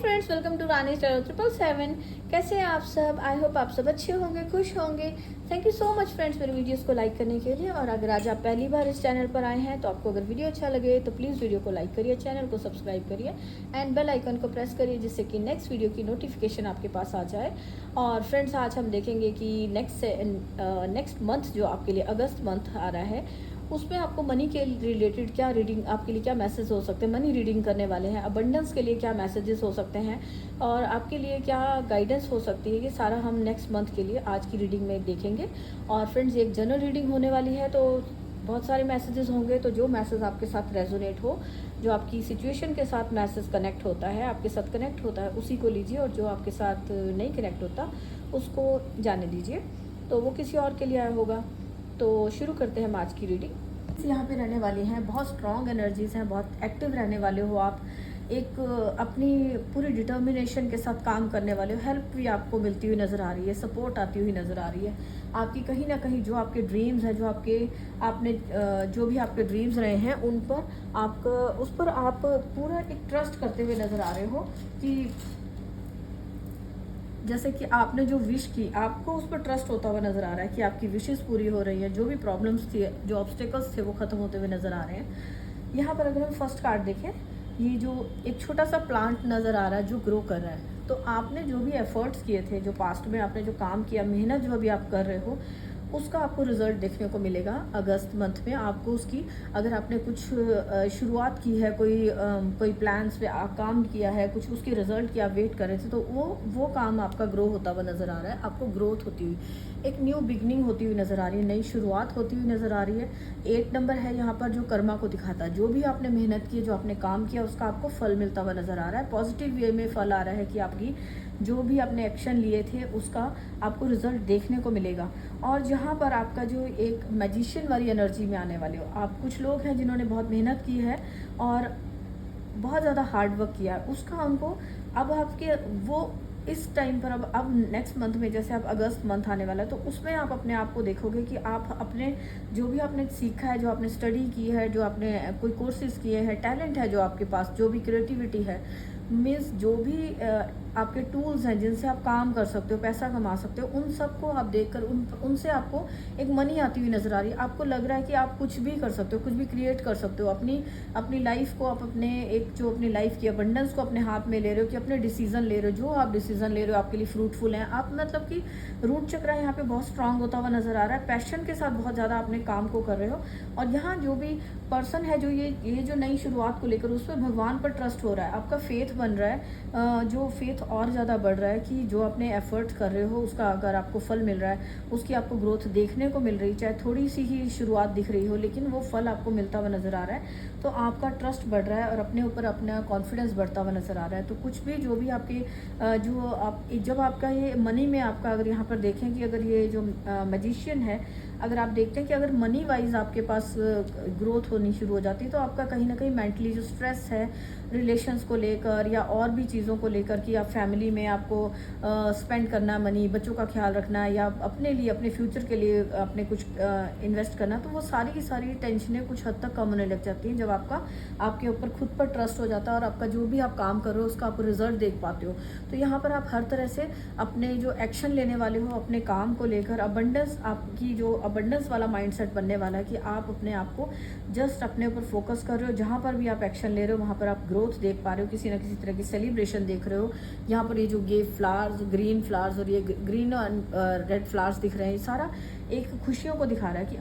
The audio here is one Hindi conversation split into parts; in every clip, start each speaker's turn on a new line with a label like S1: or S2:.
S1: Friends, welcome to Rani star 777। कैसे हैं आप सब? आई होप आप सब अच्छे होंगे, खुश होंगे। Thank you so much friends मेरी वीडियोस को लाइक करने के लिए। और अगर आज आप पहली बार इस चैनल पर आए हैं तो आपको अगर वीडियो अच्छा लगे तो प्लीज़ वीडियो को लाइक करिए, चैनल को सब्सक्राइब करिए एंड बेल आइकन को प्रेस करिए, जिससे कि नेक्स्ट वीडियो की नोटिफिकेशन आपके पास आ जाए। और फ्रेंड्स, आज हम देखेंगे कि नेक्स्ट मंथ जो आपके लिए अगस्त मंथ आ रहा है, उसमें आपको मनी के रिलेटेड क्या रीडिंग, आपके लिए क्या मैसेज हो सकते हैं। मनी रीडिंग करने वाले हैं, अबंडेंस के लिए क्या मैसेजेस हो सकते हैं और आपके लिए क्या गाइडेंस हो सकती है, ये सारा हम नेक्स्ट मंथ के लिए आज की रीडिंग में देखेंगे। और फ्रेंड्स, ये एक जनरल रीडिंग होने वाली है, तो बहुत सारे मैसेजेस होंगे। तो जो मैसेज आपके साथ रेजोनेट हो, जो आपकी सिचुएशन के साथ मैसेज कनेक्ट होता है, आपके साथ कनेक्ट होता है, उसी को लीजिए। और जो आपके साथ नहीं कनेक्ट होता उसको जाने दीजिए, तो वो किसी और के लिए आया होगा। तो शुरू करते हैं हम आज की रीडिंग। यहाँ पे रहने वाली हैं बहुत स्ट्रॉन्ग एनर्जीज हैं, बहुत एक्टिव रहने वाले हो आप, एक अपनी पूरी डिटर्मिनेशन के साथ काम करने वाले हो। हेल्प भी आपको मिलती हुई नज़र आ रही है, सपोर्ट आती हुई नज़र आ रही है आपकी। कहीं ना कहीं जो आपके ड्रीम्स हैं, जो आपने जो भी आपके ड्रीम्स रहे हैं, उन पर आपका उस पर आप पूरा एक ट्रस्ट करते हुए नज़र आ रहे हो कि जैसे कि आपने जो विश की, आपको उस पर ट्रस्ट होता हुआ नज़र आ रहा है कि आपकी विशेस पूरी हो रही हैं। जो भी प्रॉब्लम्स थी, जो ऑब्स्टेकल्स थे, वो ख़त्म होते हुए नज़र आ रहे हैं। यहाँ पर अगर हम फर्स्ट कार्ड देखें, ये जो एक छोटा सा प्लांट नज़र आ रहा है जो ग्रो कर रहा है। तो आपने जो भी एफर्ट्स किए थे, जो पास्ट में आपने जो काम किया, मेहनत जो अभी आप कर रहे हो, उसका आपको रिजल्ट देखने को मिलेगा अगस्त मंथ में। आपको उसकी, अगर आपने कुछ शुरुआत की है, कोई प्लान्स पे काम किया है, कुछ उसके रिजल्ट की आप वेट कर रहे थे, तो वो काम आपका ग्रो होता हुआ नज़र आ रहा है। आपको ग्रोथ होती हुई, एक न्यू बिगनिंग होती हुई नज़र आ रही है, नई शुरुआत होती हुई नज़र आ रही है। 8 नंबर है यहाँ पर, जो कर्मा को दिखाता है। जो भी आपने मेहनत की, जो आपने काम किया, उसका आपको फल मिलता हुआ नज़र आ रहा है। पॉजिटिव वे में फल आ रहा है कि आपकी जो भी आपने एक्शन लिए थे, उसका आपको रिजल्ट देखने को मिलेगा। और जहाँ पर आपका जो एक मैजिशियन वाली एनर्जी में आने वाले हो आप, कुछ लोग हैं जिन्होंने बहुत मेहनत की है और बहुत ज़्यादा हार्ड वर्क किया है, उसका उनको अब आपके वो इस टाइम पर, अब नेक्स्ट मंथ में, जैसे अब अगस्त मंथ आने वाला है, तो उसमें आप अपने आप को देखोगे कि आप अपने जो भी आपने सीखा है, जो आपने स्टडी की है, जो आपने कोई कोर्सेज किए हैं, टैलेंट है जो आपके पास, जो भी क्रिएटिविटी है, मीन्स जो भी आपके टूल्स हैं जिनसे आप काम कर सकते हो, पैसा कमा सकते हो, उन सबको आप देखकर उनसे आपको एक मनी आती हुई नज़र आ रही है। आपको लग रहा है कि आप कुछ भी कर सकते हो, कुछ भी क्रिएट कर सकते हो। अपनी लाइफ को आप अपनी लाइफ की अबंडेंस को अपने हाथ में ले रहे हो, कि अपने डिसीजन ले रहे हो। जो आप डिसीजन ले रहे हो आपके लिए फ्रूटफुल हैं। आप मतलब कि रूट चक्र यहाँ पे बहुत स्ट्रांग होता हुआ नज़र आ रहा है। पैशन के साथ बहुत ज़्यादा अपने काम को कर रहे हो। और यहाँ जो भी पर्सन है, जो ये जो नई शुरुआत को लेकर, उस पर भगवान पर ट्रस्ट हो रहा है, आपका फेथ बन रहा है। जो फेथ और ज़्यादा बढ़ रहा है कि जो अपने एफर्ट कर रहे हो, उसका अगर आपको फल मिल रहा है, उसकी आपको ग्रोथ देखने को मिल रही, चाहे थोड़ी सी ही शुरुआत दिख रही हो, लेकिन वो फल आपको मिलता हुआ नज़र आ रहा है। तो आपका ट्रस्ट बढ़ रहा है और अपने ऊपर अपना कॉन्फिडेंस बढ़ता हुआ नज़र आ रहा है। तो कुछ भी जो भी आपके जब आपका ये मनी में आपका, अगर यहाँ पर देखें कि अगर ये जो मैजिशियन है, अगर आप देखते हैं कि अगर मनी वाइज आपके पास ग्रोथ होनी शुरू हो जाती है, तो आपका कहीं ना कहीं मेंटली जो स्ट्रेस है रिलेशंस को लेकर या और भी चीज़ों को लेकर, कि आप फैमिली में आपको स्पेंड करना मनी, बच्चों का ख्याल रखना, या अपने लिए, अपने फ्यूचर के लिए अपने कुछ इन्वेस्ट करना, तो वो सारी की सारी टेंशनें कुछ हद तक कम होने लग जाती हैं जब आपके ऊपर खुद पर ट्रस्ट हो जाता है और आपका जो भी आप काम कर रहे हो उसका आप रिजल्ट देख पाते हो। तो यहाँ पर आप हर तरह से अपने जो एक्शन लेने वाले हो अपने काम को लेकर, अबंडेंस, आपकी जो अबंडेंस वाला माइंडसेट बनने वाला है कि आप अपने आप को जस्ट अपने ऊपर फोकस कर रहे हो। जहाँ पर भी आप एक्शन ले रहे हो वहाँ पर आप ग्रोथ देख पा रहे हो, किसी ना किसी तरह की सेलिब्रेशन देख रहे हो। यहाँ पर ये जो फ्लावर्स, ग्रीन फ्लावर्स और ये ग्रीन और रेड फ्लावर्स दिख रहे हैं, ये सारा एक खुशियों को दिखा रहा है कि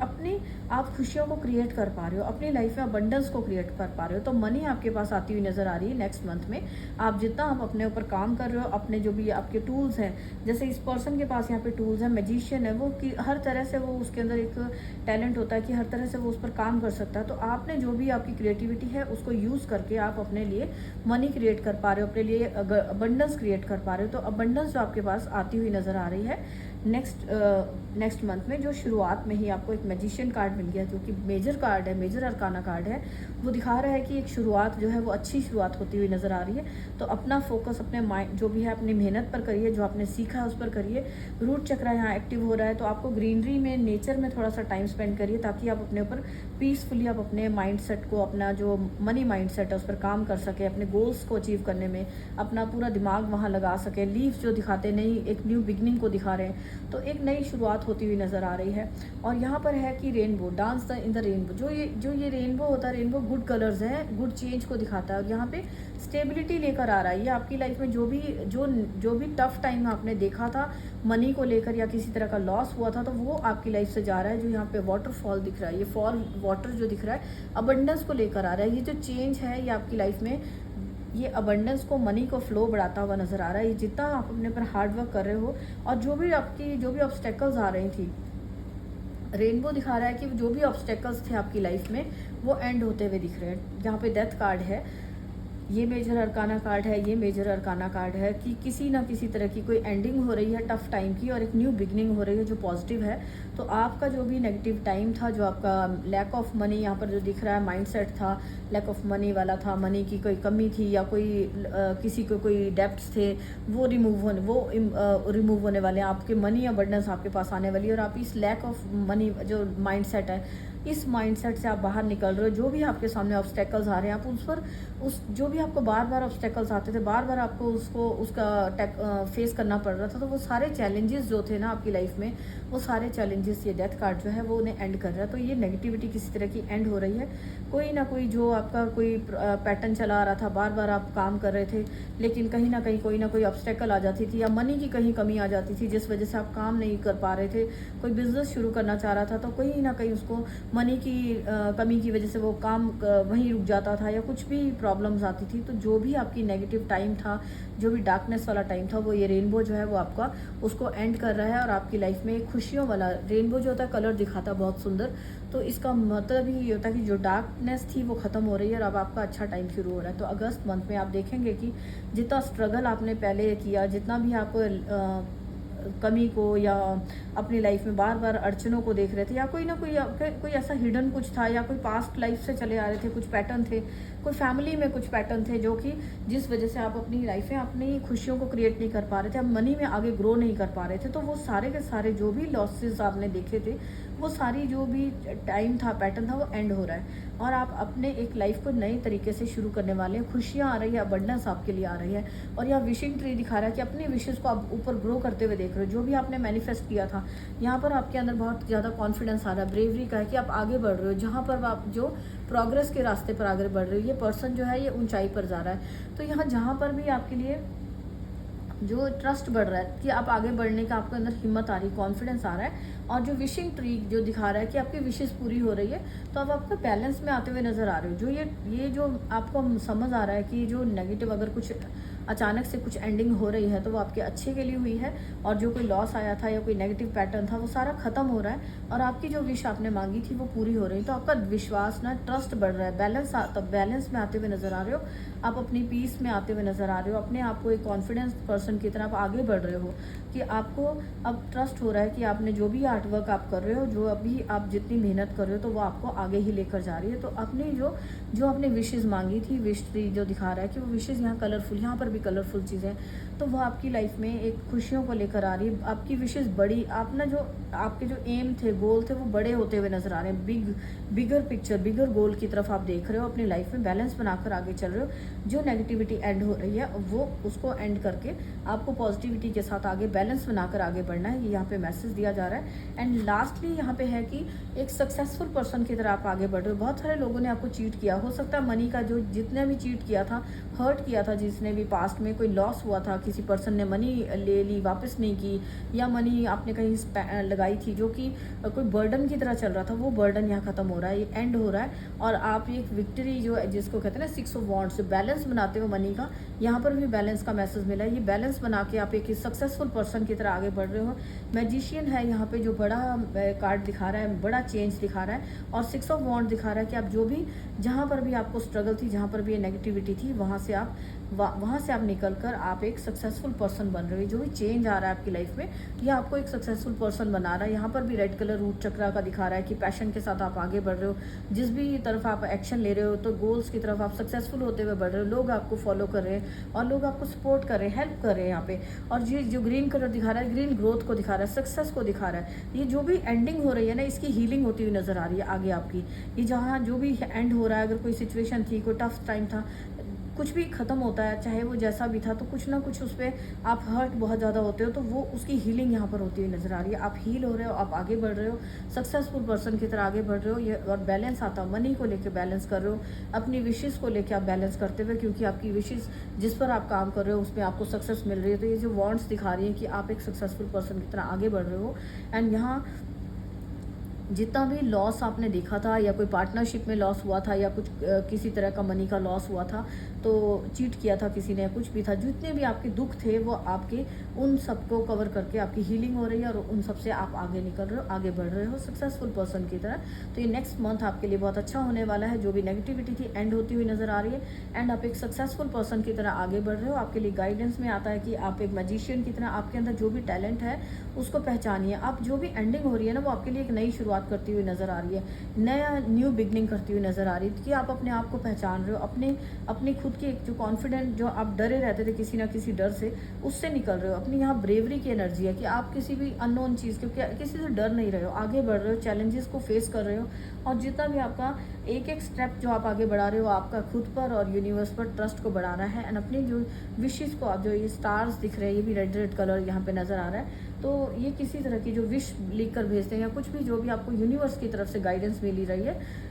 S1: आप खुशियों को क्रिएट कर पा रहे हो, अपनी लाइफ में अबंडेंस को क्रिएट कर पा रहे हो। तो मनी आपके पास आती हुई नज़र आ रही है नेक्स्ट मंथ में। आप जितना आप अपने ऊपर काम कर रहे हो, अपने जो भी आपके टूल्स हैं, जैसे इस पर्सन के पास यहाँ पे टूल्स हैं, मैजिशियन है वो, कि हर तरह से वो, उसके अंदर एक टैलेंट होता है कि हर तरह से वो उस पर काम कर सकता है। तो आपने जो भी आपकी क्रिएटिविटी है उसको यूज़ करके आप अपने लिए मनी क्रिएट कर पा रहे हो, अपने लिए अबंडेंस क्रिएट कर पा रहे हो। तो अबंडेंस जो आपके पास आती हुई नज़र आ रही है नेक्स्ट मंथ में जो शुरुआत में ही आपको एक मैजिशियन कार्ड मिल गया, जो कि मेजर कार्ड है, मेजर अरकाना कार्ड है। वो दिखा रहा है कि एक शुरुआत जो है वो अच्छी शुरुआत होती हुई नज़र आ रही है। तो अपना फोकस अपने माइंड जो भी है अपनी मेहनत पर करिए, जो आपने सीखा है उस पर करिए। रूट चक्र यहाँ एक्टिव हो रहा है, तो आपको ग्रीनरी में, नेचर में थोड़ा सा टाइम स्पेंड करिए, ताकि आप अपने ऊपर पीसफुली आप अपने माइंड सेट को, अपना जो मनी माइंड सेट है उस पर काम कर सके, अपने गोल्स को अचीव करने में अपना पूरा दिमाग वहाँ लगा सके। लीव्स जो दिखाते नई एक न्यू बिगनिंग को दिखा रहे हैं, तो एक नई शुरुआत होती हुई नज़र आ रही है। और यहाँ पर है कि rainbow, dance in the rainbow, जो ये रेनबो होता है, रेनबो गुड कलर्स हैं, गुड चेंज को दिखाता है। और यहाँ पे स्टेबिलिटी लेकर आ रहा है। ये आपकी लाइफ में जो भी टफ टाइम आपने देखा था मनी को लेकर, या किसी तरह का लॉस हुआ था, तो वो आपकी लाइफ से जा रहा है। जो यहाँ पे वाटरफॉल दिख रहा है, ये फॉल वाटर जो दिख रहा है अबंडेंस को लेकर आ रहा है। ये जो चेंज है ये आपकी लाइफ में ये अबंडेंस को, मनी को फ्लो बढ़ाता हुआ नज़र आ रहा है। ये जितना आप अपने पर हार्ड वर्क कर रहे हो, और जो भी ऑब्स्टेकल्स आ रही थी, रेनबो दिखा रहा है कि जो भी ऑब्स्टेकल्स थे आपकी लाइफ में वो एंड होते हुए दिख रहे हैं। जहाँ पे डेथ कार्ड है, ये मेजर अरकाना कार्ड है, ये मेजर अरकाना कार्ड है कि किसी ना किसी तरह की कोई एंडिंग हो रही है टफ टाइम की, और एक न्यू बिगनिंग हो रही है जो पॉजिटिव है। तो आपका जो भी नेगेटिव टाइम था, जो आपका लैक ऑफ मनी यहाँ पर जो दिख रहा है माइंडसेट था, लैक ऑफ मनी वाला था, मनी की कोई कमी थी, या किसी को कोई डेप्ट्स थे, वो रिमूव होने वाले हैं। आपके मनी अबंडेंस आपके पास आने वाली है, और आप इस लैक ऑफ मनी जो माइंडसेट है, इस माइंडसेट से आप बाहर निकल रहे हो। जो भी आपके सामने ऑब्स्टेकल्स आ रहे हैं, आप उस जो भी आपको बार बार ऑब्स्टेकल्स आते थे, बार बार आपको उसका फेस करना पड़ रहा था, तो वो सारे चैलेंजेस जो थे ना आपकी लाइफ में, वो सारे चैलेंजेस ये डेथ कार्ड जो है वो उन्हें एंड कर रहा है। तो ये नेगेटिविटी किसी तरह की एंड हो रही है। कोई ना कोई जो आपका कोई पैटर्न चला आ रहा था, बार बार आप काम कर रहे थे, लेकिन कहीं ना कहीं कोई ना कोई ऑब्स्टेकल आ जाती थी, या मनी की कहीं कमी आ जाती थी, जिस वजह से आप काम नहीं कर पा रहे थे। कोई बिजनेस शुरू करना चाह रहा था, तो कहीं ना कहीं उसको मनी की कमी की वजह से वो काम वहीं रुक जाता था, या कुछ भी प्रॉब्लम्स आती थी। तो जो भी आपकी नेगेटिव टाइम था, जो भी डार्कनेस वाला टाइम था, वो ये रेनबो जो है वो आपका उसको एंड कर रहा है। और आपकी लाइफ में खुशियों वाला रेनबो जो होता है, कलर दिखाता है बहुत सुंदर, तो इसका मतलब ही ये होता है कि जो डार्कनेस थी वो ख़त्म हो रही है, और अब आपका अच्छा टाइम शुरू हो रहा है। तो अगस्त मंथ में आप देखेंगे कि जितना स्ट्रगल आपने पहले किया, जितना भी आपको कमी को, या अपनी लाइफ में बार बार अड़चनों को देख रहे थे, या कोई ना कोई ऐसा हिडन कुछ था, या कोई पास्ट लाइफ से चले आ रहे थे, कुछ पैटर्न थे, कोई फैमिली में कुछ पैटर्न थे, जो कि जिस वजह से आप अपनी लाइफ में अपनी खुशियों को क्रिएट नहीं कर पा रहे थे, आप मनी में आगे ग्रो नहीं कर पा रहे थे। तो वो सारे के सारे जो भी लॉसेस आपने देखे थे, वो सारी जो भी टाइम था, पैटर्न था, वो एंड हो रहा है। और आप अपने एक लाइफ को नए तरीके से शुरू करने वाले हैं। खुशियाँ आ रही है, अबंडेंस आपके लिए आ रही है। और यह विशिंग ट्री दिखा रहा है कि अपनी विशेष को आप ऊपर ग्रो करते हुए देख रहे हो। जो भी आपने मैनिफेस्ट किया था, यहाँ पर आपके अंदर बहुत ज़्यादा कॉन्फिडेंस आ रहा है, ब्रेवरी का है कि आप आगे बढ़ रहे हो। जहाँ पर आप जो प्रोग्रेस के रास्ते पर आगे बढ़ रहे हो, ये पर्सन जो है ये ऊंचाई पर जा रहा है। तो यहाँ जहाँ पर भी आपके लिए जो ट्रस्ट बढ़ रहा है कि आप आगे बढ़ने का आपके अंदर हिम्मत आ रही है, कॉन्फिडेंस आ रहा है। और जो विशिंग ट्री जो दिखा रहा है कि आपकी विशेष पूरी हो रही है, तो अब आपका बैलेंस में आते हुए नज़र आ रहे हो। जो ये जो आपको समझ आ रहा है कि जो नेगेटिव अगर कुछ अचानक से कुछ एंडिंग हो रही है, तो वो आपके अच्छे के लिए हुई है। और जो कोई लॉस आया था या कोई नेगेटिव पैटर्न था, वो सारा ख़त्म हो रहा है, और आपकी जो विश आपने मांगी थी वो पूरी हो रही है। तो आपका विश्वास ना, ट्रस्ट बढ़ रहा है, बैलेंस में आते हुए नज़र आ रहे हो, आप अपनी पीस में आते हुए नज़र आ रहे हो, अपने आप को एक कॉन्फिडेंस पर्सन की तरह आप आगे बढ़ रहे हो, कि आपको अब ट्रस्ट हो रहा है कि आपने जो भी आर्ट वर्क आप कर रहे हो, जो अभी आप जितनी मेहनत कर रहे हो, तो वो आपको आगे ही लेकर जा रही है। तो अपनी जो आपने विशेज़ मांगी थी, विश ट्री जो दिखा रहा है कि वो विशेज़ यहाँ कलरफुल, यहाँ पर भी कलरफुल चीज़ें, तो वो आपकी लाइफ में एक खुशियों को लेकर आ रही है। आपकी विशेज़ बड़ी, आपने जो आपके जो एम थे, गोल थे, वो बड़े होते हुए नज़र आ रहे हैं। बिगर पिक्चर, बिगर गोल की तरफ आप देख रहे हो, अपनी लाइफ में बैलेंस बनाकर आगे चल रहे हो। जो नेगेटिविटी एंड हो रही है, वो उसको एंड करके आपको पॉजिटिविटी के साथ आगे बैलेंस बनाकर आगे बढ़ना है। ये यहाँ पे मैसेज दिया जा रहा है। एंड लास्टली यहाँ पे है कि एक सक्सेसफुल पर्सन की तरह आप आगे बढ़ रहे हो। बहुत सारे लोगों ने आपको चीट किया, हो सकता है मनी का जो जितने भी चीट किया था, हर्ट किया था, जिसने भी पास्ट में कोई लॉस हुआ था, किसी पर्सन ने मनी ले ली, वापस नहीं की, या मनी आपने कहीं लगाई थी जो कि कोई बर्डन की तरह चल रहा था, वो बर्डन यहाँ खत्म हो रहा है, ये एंड हो रहा है। और आप एक विक्ट्री जो जिसको कहते हैं ना 6 ऑफ वॉन्ड्स, बैलेंस बनाते हो मनी का, यहाँ पर भी बैलेंस का मैसेज मिला है। ये बैलेंस बना के आप एक सक्सेसफुल पर्सन की तरह आगे बढ़ रहे हो। मैजिशियन है यहाँ पे जो बड़ा कार्ड दिखा रहा है, बड़ा चेंज दिखा रहा है। और 6 ऑफ वॉन्ड दिखा रहा है कि आप जो भी, जहाँ पर भी आपको स्ट्रगल थी, जहाँ पर भी ये नेगेटिविटी थी, वहाँ से आप वहाँ से आप निकल कर आप एक सक्सेसफुल पर्सन बन रहे हो। जो भी चेंज आ रहा है आपकी लाइफ में, ये आपको एक सक्सेसफुल पर्सन बना रहा है। यहाँ पर भी रेड कलर रूट चक्रा का दिखा रहा है कि पैशन के साथ आप आगे बढ़ रहे हो। जिस भी तरफ आप एक्शन ले रहे हो तो गोल्स की तरफ आप सक्सेसफुल होते हुए बढ़ रहे हो। लोग आपको फॉलो कर रहे हैं और लोग आपको सपोर्ट कर रहे हैं, हेल्प कर रहे हैं यहाँ पे। और ये जो ग्रीन कलर दिखा रहा है, ग्रीन ग्रोथ को दिखा रहा है, सक्सेस को दिखा रहा है। ये जो भी एंडिंग हो रही है ना, इसकी हीलिंग होती हुई नजर आ रही है आगे आपकी। ये जहाँ जो भी एंड हो रहा है, अगर कोई सिचुएशन थी, कोई टफ टाइम था, कुछ भी ख़त्म होता है, चाहे वो जैसा भी था, तो कुछ ना कुछ उस पर आप हर्ट बहुत ज़्यादा होते हो, तो वो उसकी हीलिंग यहाँ पर होती हुई नज़र आ रही है। आप हील हो रहे हो, आप आगे बढ़ रहे हो, सक्सेसफुल पर्सन की तरह आगे बढ़ रहे हो। ये और बैलेंस आता है, मनी को लेके बैलेंस कर रहे हो, अपनी विशेज़ को लेके आप बैलेंस करते हुए, क्योंकि आपकी विशेज़ जिस पर आप काम कर रहे हो उसमें आपको सक्सेस मिल रही है। तो ये जो वॉन्ट्स दिखा रही है कि आप एक सक्सेसफुल पर्सन की तरह आगे बढ़ रहे हो। एंड यहाँ जितना भी लॉस आपने देखा था, या कोई पार्टनरशिप में लॉस हुआ था, या कुछ किसी तरह का मनी का लॉस हुआ था, तो चीट किया था किसी ने, कुछ भी था, जितने भी आपके दुख थे वो आपके उन सबको कवर करके आपकी हीलिंग हो रही है, और उन सब से आप आगे निकल रहे हो, आगे बढ़ रहे हो सक्सेसफुल पर्सन की तरह। तो ये नेक्स्ट मंथ आपके लिए बहुत अच्छा होने वाला है। जो भी नेगेटिविटी थी एंड होती हुई नज़र आ रही है, एंड आप एक सक्सेसफुल पर्सन की तरह आगे बढ़ रहे हो। आपके लिए गाइडेंस में आता है कि आप एक मैजिशियन की तरह आपके अंदर जो भी टैलेंट है उसको पहचानिए। आप जो भी एंडिंग हो रही है ना, वो आपके लिए एक नई शुरुआत करती हुई नज़र आ रही है, नया न्यू बिगनिंग करती हुई नज़र आ रही है, कि आप अपने आप को पहचान रहे हो, अपने खुद की एक जो कॉन्फिडेंट, जो आप डरे रहते थे किसी ना किसी डर से, उससे निकल रहे हो। अपनी यहाँ ब्रेवरी की एनर्जी है कि आप किसी भी अननोन चीज़, क्योंकि किसी से डर नहीं रहे हो, आगे बढ़ रहे हो, चैलेंजेस को फेस कर रहे हो। और जितना भी आपका एक एक स्टेप जो आप आगे बढ़ा रहे हो, आपका खुद पर और यूनिवर्स पर ट्रस्ट को बढ़ाना है। एंड अपनी जो विशेज़ को, आप जो ये स्टार्स दिख रहे हैं, ये भी रेड रेड कलर यहाँ पे नज़र आ रहा है, तो ये किसी तरह की जो विश लिख कर भेजते हैं, या कुछ भी जो भी आपको यूनिवर्स की तरफ से गाइडेंस मिली रही है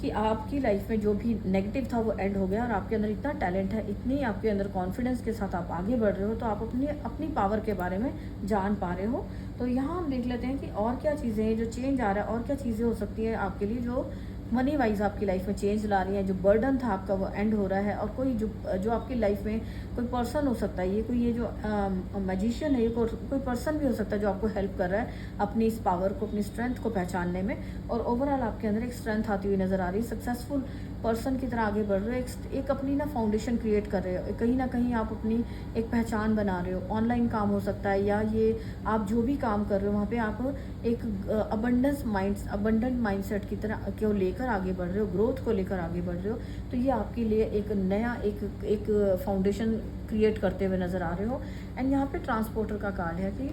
S1: कि आपकी लाइफ में जो भी नेगेटिव था वो एंड हो गया, और आपके अंदर इतना टैलेंट है, इतनी आपके अंदर कॉन्फिडेंस के साथ आप आगे बढ़ रहे हो, तो आप अपनी अपनी पावर के बारे में जान पा रहे हो। तो यहाँ हम देख लेते हैं कि और क्या चीज़ें हैं जो चेंज आ रहा है, और क्या चीज़ें हो सकती है आपके लिए जो मनी वाइज आपकी लाइफ में चेंज ला रही है। जो बर्डन था आपका वो एंड हो रहा है, और कोई जो आपकी लाइफ में कोई पर्सन हो सकता है, ये कोई, ये जो मैजिशियन है, ये कोई पर्सन भी हो सकता है जो आपको हेल्प कर रहा है अपनी इस पावर को, अपनी स्ट्रेंथ को पहचानने में। और ओवरऑल आपके अंदर एक स्ट्रेंथ आती हुई नज़र आ रही है, सक्सेसफुल पर्सन की तरह आगे बढ़ रहे हो, एक अपनी ना फाउंडेशन क्रिएट कर रहे हो, कहीं ना कहीं आप अपनी एक पहचान बना रहे हो। ऑनलाइन काम हो सकता है, या ये आप जो भी काम कर रहे हो वहाँ पे आप एक अबंडेंट माइंडसेट की तरह को लेकर आगे बढ़ रहे हो, ग्रोथ को लेकर आगे बढ़ रहे हो। तो ये आपके लिए एक नया एक फाउंडेशन क्रिएट करते हुए नज़र आ रहे हो। एंड यहाँ पे ट्रांसपोर्टर का कार्ड है कि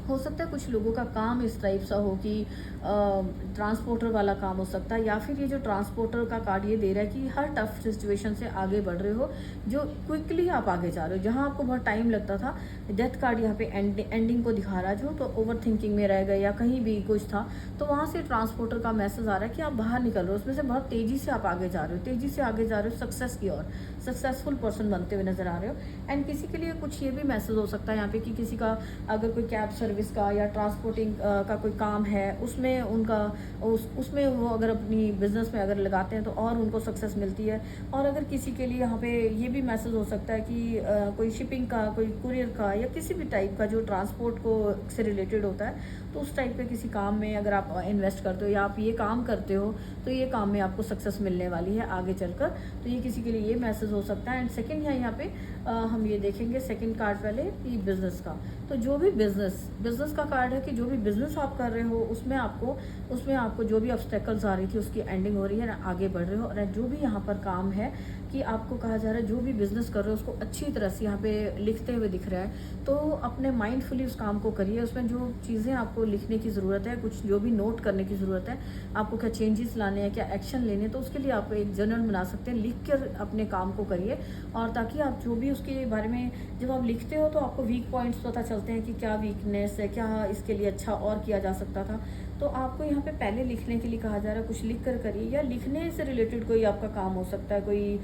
S1: हो सकता है कुछ लोगों का काम इस टाइप सा हो कि ट्रांसपोर्टर वाला काम हो सकता है, या फिर ये जो ट्रांसपोर्टर का कार्ड ये दे रहा है कि हर टफ सिचुएशन से आगे बढ़ रहे हो, जो क्विकली आप आगे जा रहे हो। जहां आपको बहुत टाइम लगता था, डेथ कार्ड यहाँ पे एंडिंग को दिखा रहा है, जो तो ओवर थिंकिंग में रह गए या कहीं भी कुछ था, तो वहाँ से ट्रांसपोर्टर का मैसेज आ रहा है कि आप बाहर निकल रहे हो, उसमें से बहुत तेज़ी से आप आगे जा रहे हो, तेज़ी से आगे जा रहे हो सक्सेस की ओर, सक्सेसफुल पर्सन बनते हुए नजर आ रहे हो। एंड किसी के लिए कुछ ये भी मैसेज हो सकता है यहाँ पे कि किसी का अगर कोई कैब सर्विस का या ट्रांसपोर्टिंग का कोई काम है, उसमें उनका उसमें वो अगर अपनी बिजनेस में अगर लगाते हैं तो और उनको सक्सेस मिलती है। और अगर किसी के लिए यहाँ पे ये भी मैसेज हो सकता है कि कोई शिपिंग का, कोई कुरियर का, या किसी भी टाइप का जो ट्रांसपोर्ट को से रिलेटेड होता है, तो उस टाइप के किसी काम में अगर आप इन्वेस्ट करते हो या आप ये काम करते हो, तो ये काम में आपको सक्सेस मिलने वाली है आगे चलकर। तो ये किसी के लिए ये मैसेज हो सकता है। एंड सेकंड है यहाँ पे हम ये देखेंगे सेकंड कार्ड पहले, ये बिजनेस का। तो जो भी बिजनेस का कार्ड है कि जो भी बिजनेस आप कर रहे हो उसमें आपको जो भी ऑब्स्टेकल्स आ रही थी उसकी एंडिंग हो रही है, आगे बढ़ रहे हो। और जो भी यहाँ पर काम है कि आपको कहा जा रहा है, जो भी बिजनेस कर रहे हो उसको अच्छी तरह से यहाँ पे लिखते हुए दिख रहा है, तो अपने माइंडफुली उस काम को करिए। उसमें जो चीज़ें आपको लिखने की ज़रूरत है, कुछ जो भी नोट करने की ज़रूरत है, आपको क्या चेंजेस लाने हैं, क्या एक्शन लेने हैं, तो उसके लिए आप एक जर्नल बना सकते हैं, लिख कर अपने काम को करिए। और ताकि आप जो भी उसके बारे में जब आप लिखते हो तो आपको वीक पॉइंट्स पता चलते हैं कि क्या वीकनेस है, क्या इसके लिए अच्छा और किया जा सकता था। तो आपको यहाँ पे पहले लिखने के लिए कहा जा रहा है, कुछ लिख कर करिए। या लिखने से रिलेटेड कोई आपका काम हो सकता है, कोई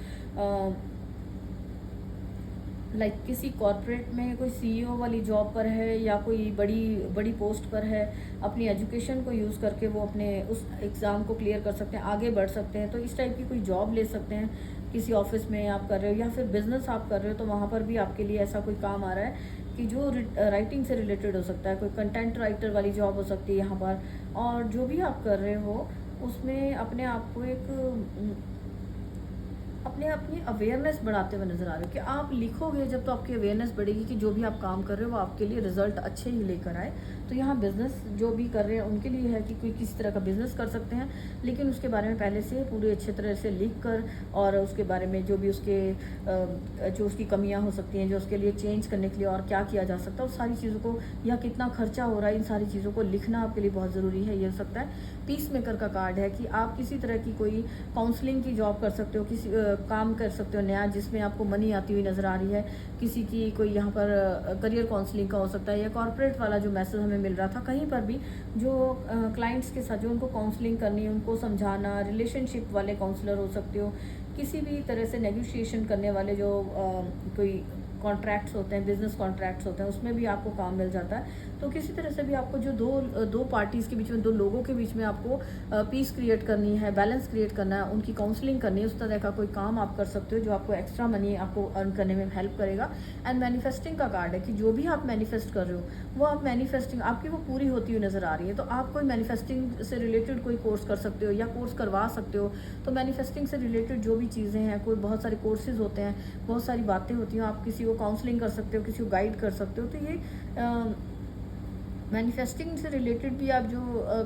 S1: किसी कॉर्पोरेट में कोई सीईओ वाली जॉब पर है, या कोई बड़ी पोस्ट पर है, अपनी एजुकेशन को यूज़ करके वो अपने उस एग्ज़ाम को क्लियर कर सकते हैं, आगे बढ़ सकते हैं। तो इस टाइप की कोई जॉब ले सकते हैं, किसी ऑफिस में आप कर रहे हो, या फिर बिजनेस आप कर रहे हो, तो वहाँ पर भी आपके लिए ऐसा कोई काम आ रहा है कि जो राइटिंग से रिलेटेड हो सकता है, कोई कंटेंट राइटर वाली जॉब हो सकती है यहाँ पर। और जो भी आप कर रहे हो उसमें अपने आप को एक अपने अपनी अवेयरनेस बढ़ाते हुए नज़र आ रहे हो कि आप लिखोगे जब तो आपकी अवेयरनेस बढ़ेगी कि जो भी आप काम कर रहे हो वो आपके लिए रिजल्ट अच्छे ही लेकर आए। तो यहाँ बिज़नेस जो भी कर रहे हैं उनके लिए है कि कोई किसी तरह का बिज़नेस कर सकते हैं, लेकिन उसके बारे में पहले से पूरी अच्छे तरह से लिख कर और उसके बारे में जो भी उसके जो उसकी कमियाँ हो सकती हैं, जो उसके लिए चेंज करने के लिए और क्या किया जा सकता है, उस सारी चीज़ों को या कितना खर्चा हो रहा है, इन सारी चीज़ों को लिखना आपके लिए बहुत ज़रूरी है। ये हो सकता है पीस मेकर का कार्ड है कि आप किसी तरह की कोई काउंसलिंग की जॉब कर सकते हो, किसी काम कर सकते हो नया जिसमें आपको मनी आती हुई नज़र आ रही है। किसी की कोई यहाँ पर करियर काउंसलिंग का हो सकता है, या कॉर्पोरेट वाला जो मैसेज हमें मिल रहा था कहीं पर भी जो क्लाइंट्स के साथ जो उनको काउंसलिंग करनी है, उनको समझाना, रिलेशनशिप वाले काउंसलर हो सकते हो, किसी भी तरह से नेगोशिएशन करने वाले जो कोई कॉन्ट्रैक्ट्स होते हैं, बिजनेस कॉन्ट्रैक्ट्स होते हैं, उसमें भी आपको काम मिल जाता है। तो किसी तरह से भी आपको जो दो पार्टीज़ के बीच में, दो लोगों के बीच में आपको पीस क्रिएट करनी है, बैलेंस क्रिएट करना है, उनकी काउंसलिंग करनी है, उस तरह का कोई काम आप कर सकते हो जो आपको एक्स्ट्रा मनी आपको अर्न करने में हेल्प करेगा। एंड मैनिफेस्टिंग का कार्ड है कि जो भी आप मैनिफेस्ट कर रहे हो वो आप मैनिफेस्टिंग आपकी वो पूरी होती हुई नज़र आ रही है। तो आप कोई मैनिफेस्टिंग से रिलेटेड कोई कोर्स कर सकते हो या कोर्स करवा सकते हो। तो मैनिफेस्टिंग से रिलेटेड जो भी चीज़ें हैं, कोई बहुत सारे कोर्सेज होते हैं, बहुत सारी बातें होती हैं, आप किसी को काउंसलिंग कर सकते हो, किसी को गाइड कर सकते हो। तो ये मैनिफेस्टिंग से रिलेटेड भी आप जो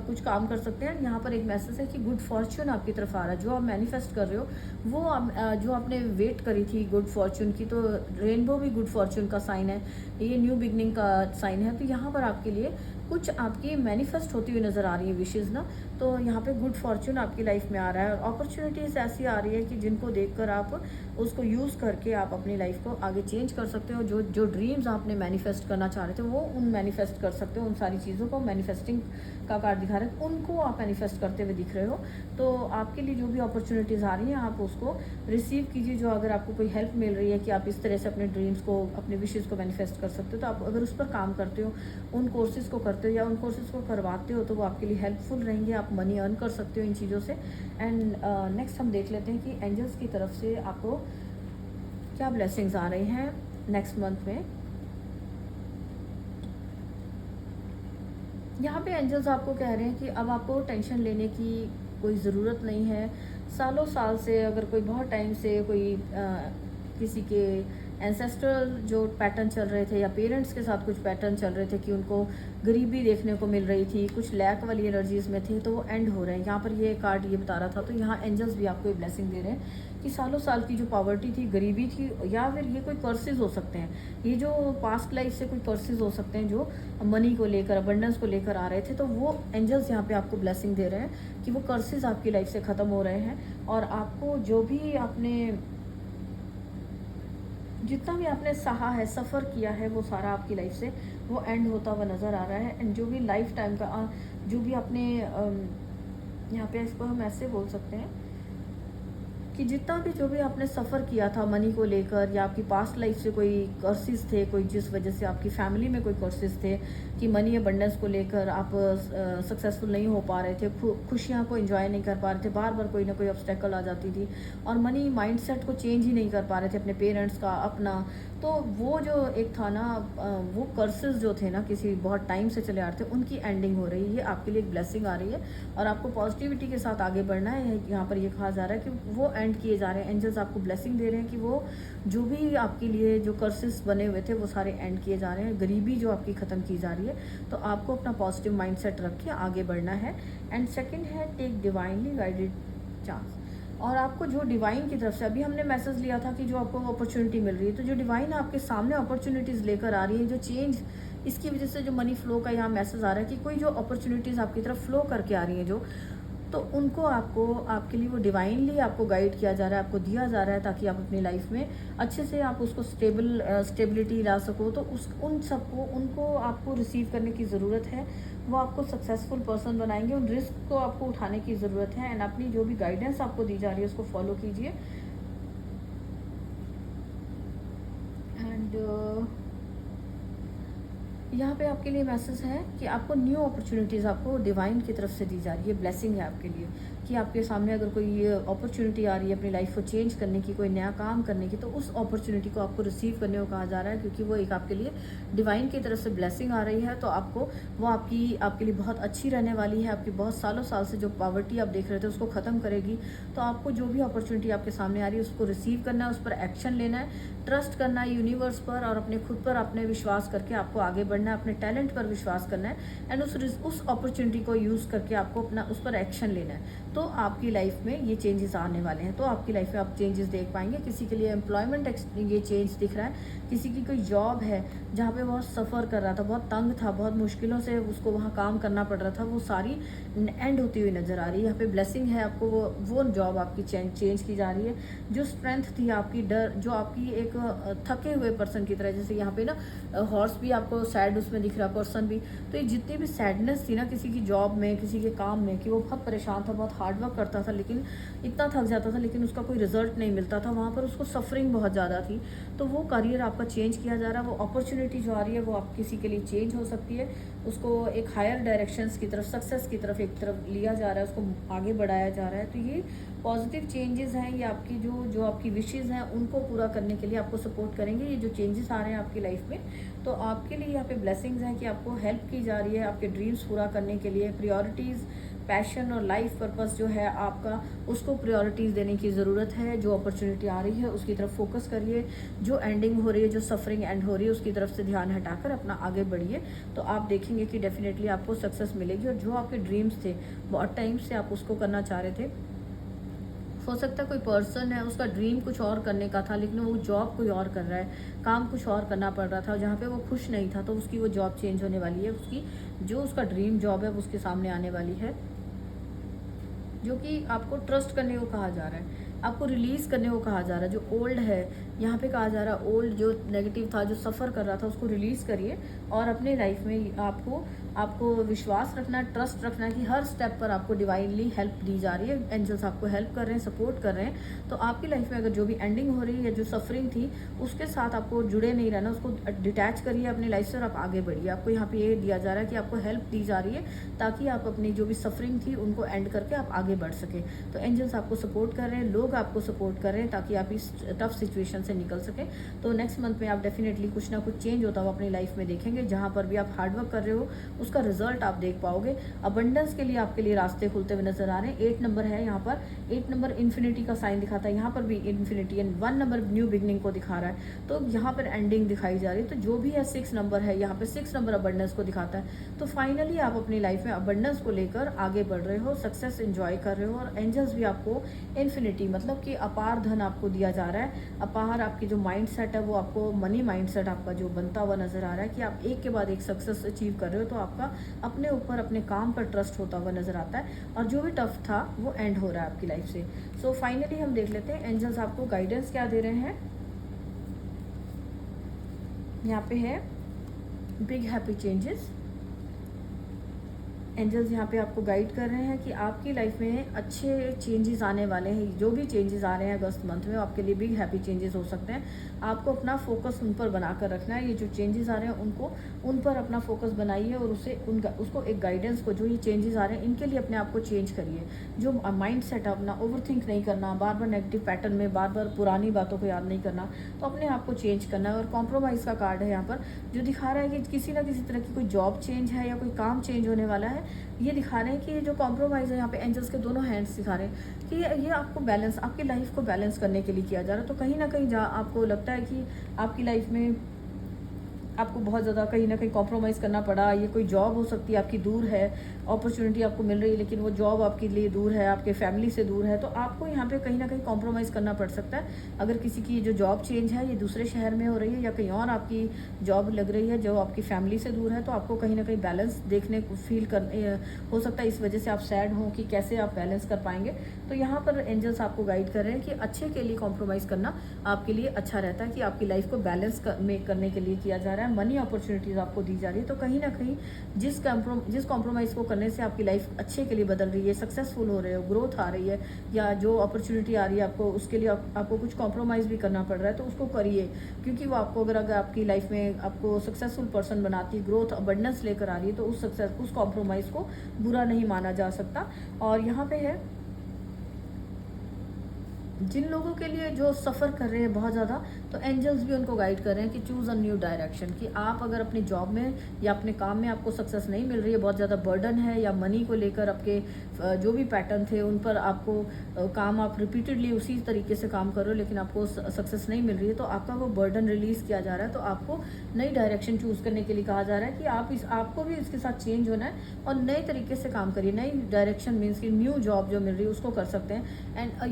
S1: कुछ काम कर सकते हैं। यहाँ पर एक मैसेज है कि गुड फॉर्च्यून आपकी तरफ आ रहा है। जो आप मैनिफेस्ट कर रहे हो वो आप जो आपने वेट करी थी गुड फॉर्च्यून की, तो रेनबो भी गुड फॉर्च्यून का साइन है, ये न्यू बिगनिंग का साइन है। तो यहाँ पर आपके लिए कुछ आपकी मैनिफेस्ट होती हुई नज़र आ रही है विशेज़ ना। तो यहाँ पे गुड फॉर्च्यून आपकी लाइफ में आ रहा है और अपॉर्चुनिटीज़ ऐसी आ रही है कि जिनको देखकर आप उसको यूज़ करके आप अपनी लाइफ को आगे चेंज कर सकते हो। जो जो ड्रीम्स आपने मैनिफेस्ट करना चाह रहे थे वो उन मैनिफेस्ट कर सकते हो। उन सारी चीज़ों को मैनिफेस्टिंग का कार्ड दिखा रहे हैं, उनको आप मैनिफेस्ट करते हुए दिख रहे हो। तो आपके लिए जो भी अपॉर्चुनिटीज़ आ रही हैं आप उसको रिसीव कीजिए। जो अगर आपको कोई हेल्प मिल रही है कि आप इस तरह से अपने ड्रीम्स को, अपने विशेज़ को मैनिफेस्ट कर सकते हो, तो आप अगर उस पर काम करते हो, उन कोर्सेज़ को करते हो या उन कोर्सेज़ को करवाते हो, तो वो आपके लिए हेल्पफुल रहेंगे। आप मनी अर्न कर सकते हो इन चीज़ों से। एंड नेक्स्ट हम देख लेते हैं कि एंजल्स की तरफ से आपको क्या ब्लेसिंग्स आ रही हैं नेक्स्ट मंथ में। यहाँ पे एंजल्स आपको कह रहे हैं कि अब आपको टेंशन लेने की कोई ज़रूरत नहीं है। सालों साल से अगर कोई बहुत टाइम से कोई किसी के एंसेस्ट्रल जो पैटर्न चल रहे थे या पेरेंट्स के साथ कुछ पैटर्न चल रहे थे कि उनको गरीबी देखने को मिल रही थी, कुछ लैक वाली एनर्जीज में थे, तो वो एंड हो रहे हैं। यहाँ पर ये कार्ड ये बता रहा था। तो यहाँ एंजल्स भी आपको एक ब्लेसिंग दे रहे हैं कि सालों साल की जो पॉवर्टी थी, गरीबी थी, या फिर ये कोई कर्सेज हो सकते हैं, ये जो पास्ट लाइफ से कोई कर्सेज हो सकते हैं जो मनी को लेकर, अबंडेंस को लेकर आ रहे थे, तो वो एंजल्स यहाँ पे आपको ब्लेसिंग दे रहे हैं कि वो कर्सेज आपकी लाइफ से ख़त्म हो रहे हैं और आपको जो भी आपने जितना भी आपने सहा है, सफ़र किया है, वो सारा आपकी लाइफ से वो एंड होता हुआ नज़र आ रहा है। एंड जो भी लाइफ टाइम का जो भी आपने यहाँ पे इसको हम ऐसे बोल सकते हैं कि जितना भी जो भी आपने सफ़र किया था मनी को लेकर, या आपकी पास्ट लाइफ से कोई कर्सेस थे, कोई जिस वजह से आपकी फैमिली में कोई कर्सेस थे कि मनी अबंडेंस को लेकर आप सक्सेसफुल नहीं हो पा रहे थे, खुशियाँ को एंजॉय नहीं कर पा रहे थे, बार बार कोई ना कोई ऑब्स्टेकल आ जाती थी और मनी माइंडसेट को चेंज ही नहीं कर पा रहे थे अपने पेरेंट्स का, अपना। तो वो जो एक था ना, वो कर्सेस जो थे ना किसी बहुत टाइम से चले आ रहे थे, उनकी एंडिंग हो रही है। ये आपके लिए एक ब्लेसिंग आ रही है और आपको पॉजिटिविटी के साथ आगे बढ़ना है। यहाँ पर ये कहा जा रहा है कि वो एंड किए जा रहे हैं। एंजल्स आपको ब्लेसिंग दे रहे हैं कि वो जो भी आपके लिए जो कर्सेस बने हुए थे वो सारे एंड किए जा रहे हैं। गरीबी जो आपकी ख़त्म की जा रही है, तो आपको अपना पॉजिटिव माइंडसेट रख के आगे बढ़ना है। एंड सेकंड है टेक डिवाइनली गाइडेड चांस। और आपको जो डिवाइन की तरफ से अभी हमने मैसेज लिया था कि जो आपको अपॉर्चुनिटी मिल रही है, तो जो डिवाइन आपके सामने अपॉर्चुनिटीज़ लेकर आ रही है, जो चेंज इसकी वजह से जो मनी फ्लो का यहाँ मैसेज आ रहा है कि कोई जो अपॉर्चुनिटीज़ आपकी तरफ फ्लो करके आ रही हैं जो, तो उनको आपको आपके लिए वो डिवाइनली आपको गाइड किया जा रहा है, आपको दिया जा रहा है ताकि आप अपनी लाइफ में अच्छे से आप उसको स्टेबिलिटी ला सको। तो उन सबको उनको आपको रिसीव करने की ज़रूरत है। वो आपको सक्सेसफुल पर्सन बनाएंगे। उन रिस्क को आपको उठाने की ज़रूरत है एंड अपनी जो भी गाइडेंस आपको दी जा रही है उसको फॉलो कीजिए। एंड यहाँ पे आपके लिए मैसेज है कि आपको न्यू अपॉर्चुनिटीज़ आपको डिवाइन की तरफ से दी जा रही है। ब्लेसिंग है आपके लिए कि आपके सामने अगर कोई अपॉर्चुनिटी आ रही है अपनी लाइफ को चेंज करने की, कोई नया काम करने की, तो उस अपॉर्चुनिटी को आपको रिसीव करने को कहा जा रहा है, क्योंकि वो एक आपके लिए डिवाइन की तरफ से ब्लेसिंग आ रही है। तो आपको वो आपके लिए बहुत अच्छी रहने वाली है। आपकी बहुत सालों साल से जो पॉवर्टी आप देख रहे थे उसको ख़त्म करेगी। तो आपको जो भी अपॉर्चुनिटी आपके सामने आ रही है उसको रिसीव करना है, उस पर एक्शन लेना है, ट्रस्ट करना है यूनिवर्स पर, और अपने खुद पर अपने विश्वास करके आपको आगे बढ़ना है, अपने टैलेंट पर विश्वास करना है, एंड उस अपॉर्चुनिटी को यूज़ करके आपको अपना उस पर एक्शन लेना है। तो आपकी लाइफ में ये चेंजेस आने वाले हैं। तो आपकी लाइफ में आप चेंजेस देख पाएंगे। किसी के लिए एम्प्लॉयमेंट ये चेंज दिख रहा है, किसी की कोई जॉब है जहाँ पे बहुत सफ़र कर रहा था, बहुत तंग था, बहुत मुश्किलों से उसको वहाँ काम करना पड़ रहा था, वो सारी एंड होती हुई नज़र आ रही है। यहाँ पे ब्लेसिंग है, आपको वो जॉब आपकी चेंज की जा रही है। जो स्ट्रेंथ थी आपकी, डर जो आपकी एक थके हुए पर्सन की तरह, जैसे यहाँ पे ना हॉर्स भी आपको सैड उसमें दिख रहा, पर्सन भी। तो ये जितनी भी सैडनेस थी ना किसी की जॉब में, किसी के काम में, कि वो बहुत परेशान था, बहुत हार्डवर्क करता था, लेकिन इतना थक जाता था लेकिन उसका कोई रिजल्ट नहीं मिलता था, वहाँ पर उसको सफरिंग बहुत ज़्यादा थी। तो वो करियर आपका चेंज किया जा रहा है। वो अपॉर्चुनिटी जो आ रही है वो आप किसी के लिए चेंज हो सकती है, उसको एक हायर डायरेक्शंस की तरफ, सक्सेस की तरफ एक तरफ लिया जा रहा है, उसको आगे बढ़ाया जा रहा है। तो ये पॉजिटिव चेंजेस हैं, ये आपकी जो आपकी विशेज़ हैं उनको पूरा करने के लिए आपको सपोर्ट करेंगे। ये जो चेंजेस आ रहे हैं आपकी लाइफ में, तो आपके लिए यहाँ पे ब्लेसिंग्स हैं कि आपको हेल्प की जा रही है आपके ड्रीम्स पूरा करने के लिए। प्रायोरिटीज़, पैशन और लाइफ पर्पस जो है आपका, उसको प्रायोरिटीज़ देने की ज़रूरत है। जो अपॉर्चुनिटी आ रही है उसकी तरफ फोकस करिए, जो एंडिंग हो रही है, जो सफरिंग एंड हो रही है उसकी तरफ से ध्यान हटाकर अपना आगे बढ़िए। तो आप देखेंगे कि डेफिनेटली आपको सक्सेस मिलेगी। और जो आपके ड्रीम्स थे, बहुत टाइम से आप उसको करना चाह रहे थे, हो सकता है कोई पर्सन है उसका ड्रीम कुछ और करने का था लेकिन वो जॉब कोई और कर रहा है, काम कुछ और करना पड़ रहा था, जहाँ पे वो खुश नहीं था, तो उसकी वो जॉब चेंज होने वाली है। उसकी जो उसका ड्रीम जॉब है वो उसके सामने आने वाली है, जो कि आपको ट्रस्ट करने को कहा जा रहा है, आपको रिलीज़ करने को कहा जा रहा है। जो ओल्ड है यहाँ पे कहा जा रहा है, ओल्ड जो नेगेटिव था, जो सफ़र कर रहा था, उसको रिलीज़ करिए। और अपने लाइफ में आपको विश्वास रखना है, ट्रस्ट रखना है कि हर स्टेप पर आपको डिवाइनली हेल्प दी जा रही है। एंजल्स आपको हेल्प कर रहे हैं, सपोर्ट कर रहे हैं। तो आपकी लाइफ में अगर जो भी एंडिंग हो रही है या जो सफरिंग थी उसके साथ आपको जुड़े नहीं रहना, उसको डिटैच करिए अपनी लाइफ से और आप आगे बढ़िए। आपको यहाँ पे ये दिया जा रहा है कि आपको हेल्प दी जा रही है ताकि आप अपनी जो भी सफरिंग थी उनको एंड करके आप आगे बढ़ सकें। तो एंजल्स आपको सपोर्ट कर रहे हैं, लोग आपको सपोर्ट कर रहे हैं ताकि आप इस टफ सिचुएशन से निकल सकें। तो नेक्स्ट मंथ में आप डेफिनेटली कुछ ना कुछ चेंज होता हुआ अपनी लाइफ में देखेंगे। जहाँ पर भी आप हार्डवर्क कर रहे हो उसका रिजल्ट आप देख पाओगे। अबंडेंस के लिए आपके लिए रास्ते खुलते हुए नजर आ रहे हैं। 8 नंबर है यहाँ पर, 8 नंबर इन्फिनिटी का साइन दिखाता है, यहाँ पर भी infinity, and 1 number new beginning को दिखा रहा है, तो यहाँ पर एंडिंग दिखाई जा रही है। तो जो भी है 6 नंबर है यहाँ पे, 6 नंबर अबंडेंस को दिखाता है। तो फाइनली आप अपनी लाइफ में अबंडेंस को लेकर आगे बढ़ रहे हो, सक्सेस एंजॉय कर रहे हो। और एंजल्स भी आपको इन्फिनिटी मतलब कि अपार धन आपको दिया जा रहा है। अपार आपकी जो माइंड सेट है वो आपको मनी माइंड सेट आपका जो बनता हुआ नजर आ रहा है कि आप एक के बाद एक सक्सेस अचीव कर रहे हो। तो आपका अपने ऊपर, अपने काम पर ट्रस्ट होता हुआ नजर आता है और जो भी टफ था वो एंड हो रहा है आपकी लाइफ से। सो फाइनली हम देख लेते हैं एंजल्स आपको गाइडेंस क्या दे रहे हैं। यहाँ पे है बिग हैप्पी चेंजेस। एंजल्स यहाँ पे आपको गाइड कर रहे हैं कि आपकी लाइफ में अच्छे चेंजेस आने वाले हैं। जो भी चेंजेस आ रहे हैं अगस्त मंथ में आपके लिए बिग हैप्पी चेंजेस हो सकते हैं। आपको अपना फोकस उन पर बनाकर रखना है। ये जो चेंजेस आ रहे हैं उन पर अपना फोकस बनाइए और उसको एक गाइडेंस को, जो ये चेंजेस आ रहे हैं इनके लिए अपने आप को चेंज करिए। जो माइंड सेट है अपना, ओवर थिंक नहीं करना, बार बार नेगेटिव पैटर्न में बार बार पुरानी बातों को याद नहीं करना, तो अपने आप को चेंज करना है। और कॉम्प्रोमाइज़ का कार्ड है यहाँ पर, जो दिखा रहा है कि किसी ना किसी तरह की कोई जॉब चेंज है या कोई काम चेंज होने वाला है। ये दिखा रहे हैं कि ये जो कॉम्प्रोमाइज़ है, यहाँ पे एंजल्स के दोनों हैंड्स दिखा रहे हैं कि ये आपको बैलेंस, आपकी लाइफ को बैलेंस करने के लिए किया जा रहा है। तो कहीं ना कहीं जहाँ आपको लगता है कि आपकी लाइफ में आपको बहुत ज़्यादा कहीं ना कहीं कॉम्प्रोमाइज़ करना पड़ा, ये कोई जॉब हो सकती है आपकी दूर है, अपॉर्चुनिटी आपको मिल रही है लेकिन वो जॉब आपके लिए दूर है, आपके फैमिली से दूर है, तो आपको यहाँ पे कहीं ना कहीं कॉम्प्रोमाइज़ करना पड़ सकता है। अगर किसी की जो जॉब चेंज है ये दूसरे शहर में हो रही है या कहीं और आपकी जॉब लग रही है जो आपकी फैमिली से दूर है, तो आपको कहीं ना कहीं बैलेंस देखने को फील कर हो सकता है। इस वजह से आप सैड हो कि कैसे आप बैलेंस कर पाएंगे। तो यहाँ पर एंजल्स आपको गाइड कर रहे हैं कि अच्छे के लिए कॉम्प्रोमाइज़ करना आपके लिए अच्छा रहता है, कि आपकी लाइफ को बैलेंस करने के लिए किया जा रहा है। मनी अपॉर्चुनिटीज़ आपको दी जा रही है। तो कहीं ना कहीं जिस कॉम्प्रोमाइज़ को करने से आपकी लाइफ अच्छे के लिए बदल रही है, सक्सेसफुल हो रहे हो, ग्रोथ आ रही है, या जो अपॉर्चुनिटी आ रही है आपको, उसके लिए आपको कुछ कॉम्प्रोमाइज़ भी करना पड़ रहा है, तो उसको करिए। क्योंकि वो आपको अगर आपकी लाइफ में आपको सक्सेसफुल पर्सन बनाती है, ग्रोथ अबंडेंस लेकर आ रही है, तो उस कॉम्प्रोमाइज़ को बुरा नहीं माना जा सकता। और यहाँ पे है जिन लोगों के लिए जो सफ़र कर रहे हैं बहुत ज़्यादा, तो एंजल्स भी उनको गाइड कर रहे हैं कि चूज़ अ न्यू डायरेक्शन, कि आप अगर अपनी जॉब में या अपने काम में आपको सक्सेस नहीं मिल रही है, बहुत ज़्यादा बर्डन है, या मनी को लेकर आपके जो भी पैटर्न थे उन पर आपको काम आप रिपीटेडली उसी तरीके से काम कर रहे हो लेकिन आपको सक्सेस नहीं मिल रही है, तो आपका वो बर्डन रिलीज़ किया जा रहा है। तो आपको नई डायरेक्शन चूज़ करने के लिए कहा जा रहा है कि आपको भी इसके साथ चेंज होना है और नए तरीके से काम करिए। नई डायरेक्शन मीन्स कि न्यू जॉब जो मिल रही है उसको कर सकते हैं। And a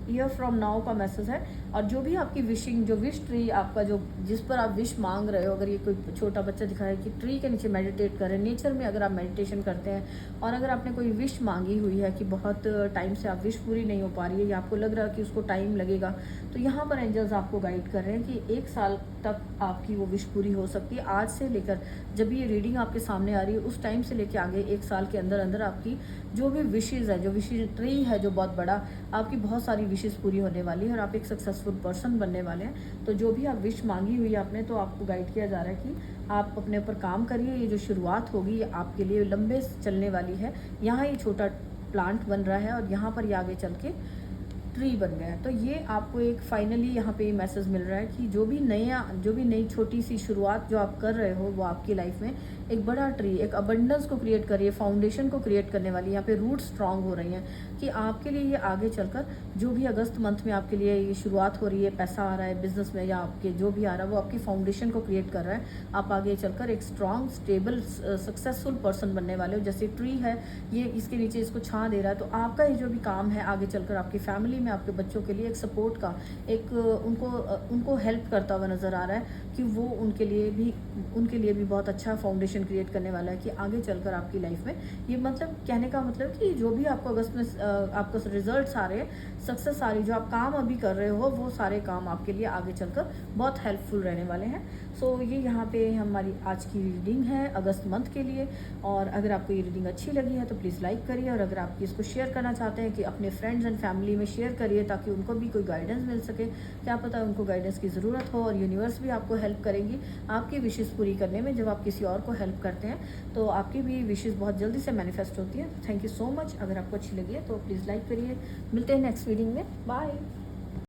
S1: year from now का मैसेज है। और जो भी आपकी विशिंग, जो विश ट्री आपका जो जिस पर आप विश मांग रहे हो, अगर ये कोई छोटा बच्चा दिखाए कि ट्री के नीचे मेडिटेट करें, नेचर में अगर आप मेडिटेशन करते हैं और अगर आपने कोई विश मांगी हुई है कि बहुत टाइम से आप विश पूरी नहीं हो पा रही है या आपको लग रहा है कि उसको टाइम लगेगा, तो यहाँ पर एंजल्स आपको गाइड कर रहे हैं कि 1 साल तक आपकी वो विश पूरी हो सकती है। आज से लेकर जब ये रीडिंग आपके सामने आ रही है उस टाइम से लेकर आगे 1 साल के अंदर अंदर आपकी जो भी विशेज़ है, जो विशेज ट्री है जो बहुत बड़ा, आपकी बहुत सारी विशेज़ पूरी होने वाली है और आप एक सक्सेसफुल पर्सन बनने वाले हैं। तो जो भी आप विश मांगी हुई है आपने, तो आपको गाइड किया जा रहा है कि आप अपने ऊपर काम करिए। ये जो शुरुआत होगी ये आपके लिए लंबे चलने वाली है। यहाँ ये छोटा प्लांट बन रहा है और यहाँ पर ये आगे चल के ट्री बन गया है। तो ये आपको एक फाइनली यहाँ पे मैसेज मिल रहा है कि जो भी नई छोटी सी शुरुआत जो आप कर रहे हो वो आपकी लाइफ में एक बड़ा ट्री, एक अबंडेंस को क्रिएट करिए, फाउंडेशन को क्रिएट करने वाली, यहाँ पे रूट स्ट्रांग हो रही हैं कि आपके लिए ये आगे चलकर जो भी अगस्त मंथ में आपके लिए ये शुरुआत हो रही है, पैसा आ रहा है बिजनेस में या आपके जो भी आ रहा है वो आपकी फाउंडेशन को क्रिएट कर रहा है। आप आगे चलकर एक स्ट्रांग, स्टेबल, सक्सेसफुल पर्सन बनने वाले हो। जैसे ट्री है, ये इसके नीचे इसको छां दे रहा है, तो आपका ये जो भी काम है आगे चलकर आपकी फैमिली में आपके बच्चों के लिए एक सपोर्ट का, एक उनको हेल्प करता हुआ नज़र आ रहा है कि वो उनके लिए भी बहुत अच्छा फाउंडेशन क्रिएट करने वाला है कि आगे चलकर आपकी लाइफ में ये, मतलब कहने का मतलब कि जो भी आपको अगस्त में आपको रिजल्ट्स आ रहे हैं, सक्सेस आ रही, जो आप काम अभी कर रहे हो वो सारे काम आपके लिए आगे चलकर बहुत हेल्पफुल रहने वाले हैं। सो ये यहाँ पे हमारी आज की रीडिंग है अगस्त मंथ के लिए। और अगर आपको ये रीडिंग अच्छी लगी है तो प्लीज़ लाइक करिए, और अगर आप इसको शेयर करना चाहते हैं कि अपने फ्रेंड्स एंड फैमिली में शेयर करिए ताकि उनको भी कोई गाइडेंस मिल सके। क्या पता उनको गाइडेंस की ज़रूरत हो और यूनिवर्स भी आपको हेल्प करेंगी आपकी विशेज़ पूरी करने में। जब आप किसी और को हेल्प करते हैं तो आपकी भी विशेज़ बहुत जल्दी से मैनिफेस्ट होती है। Thank you so much. अगर आपको अच्छी लगी है तो प्लीज़ लाइक करिए। मिलते हैं नेक्स्ट रीडिंग में। बाय।